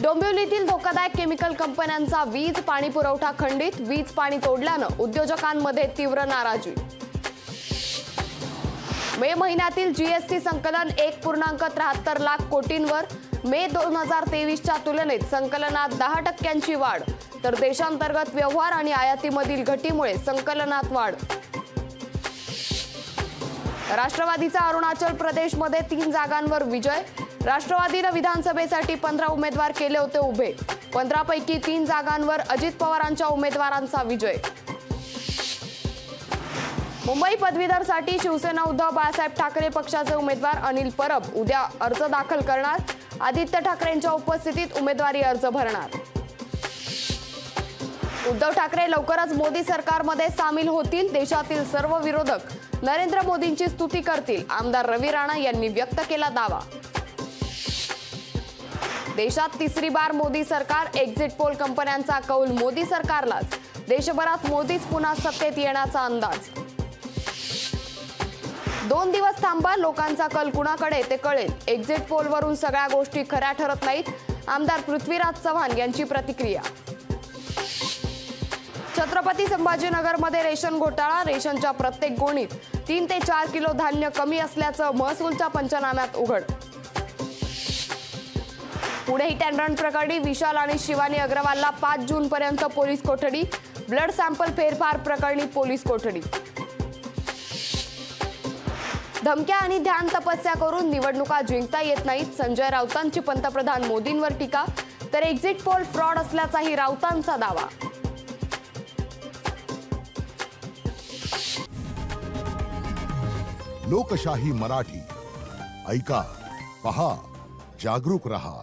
डोंबिवलीतील धोकादायक केमिकल कंपन्यांचा वीज पाणी पुरवठा खंडित, वीज पाणी तोडल्यानं उद्योजकांमध्ये तीव्र नाराजी। मे महिन्यातील जीएसटी संकलन 1.73 लाख कोटींवर, मे 2023च्या तुलनेत संकलनात 10% वाढ, तर देशांतर्गत व्यवहार आणि आयातीमधील घटीमुळे संकलनात वाढ। राष्ट्रवादीचा अरुणाचल प्रदेशमध्ये 3 जागांवर विजय। राष्ट्रवादीने विधानसभेसाठी 15 उमेदवार केले होते उभे, 15 पैकी 3 जागांवर अजित पवारांच्या उमेदवारांचा विजय। मुंबई पदवीधरसाठी शिवसेना उद्धव बाळासाहेब ठाकरे पक्षाचे उमेदवार अनिल परब उद्या अर्ज दाखल करणार। आदित्य ठाकरेंच्या उपस्थितीत उमेदवारी अर्ज भरणार। उद्धव ठाकरे लवकरच मोदी सरकारमध्ये सामील होतील। देशातील सर्व विरोधक नरेंद्र मोदींची स्तुती करतील, आमदार रवी राणा यांनी व्यक्त केला दावा। देशात तिसरी बार मोदी सरकार, एक्झिट पोल कंपन्यांचा कौल मोदी सरकारलाच, देशभरात मोदीच पुन्हा सत्तेत येण्याचा अंदाज। 2 दिवस थांबा, लोकांचा कल कुणाकडे ते कळेल, एक्झिट पोलवरून सगळ्या गोष्टी खऱ्या ठरत नाहीत, आमदार पृथ्वीराज चव्हाण यांची प्रतिक्रिया। छत्रपती संभाजीनगरमध्ये रेशन घोटाळा, रेशनच्या प्रत्येक गोणीत 3 ते 4 किलो धान्य कमी असल्याचं महसूलच्या पंचनाम्यात उघड। पुणे हिट अँड रन प्रकरणी विशाल आणि शिवानी अग्रवालला 5 जून पर्यंत पोलीस कोठडी, ब्लड सॅम्पल फेरफार प्रकरणी पोलीस कोठडी। धमक्या आणि ध्यान तपस्या करून निवडणुका जिंकता येत नाहीत, संजय राऊतांची पंतप्रधान मोदींवर टीका, तर एक्झिट पोल फ्रॉड असल्याचाही राऊतांचा दावा। लोकशाही मराठी ऐका, पहा, जागरूक रहा।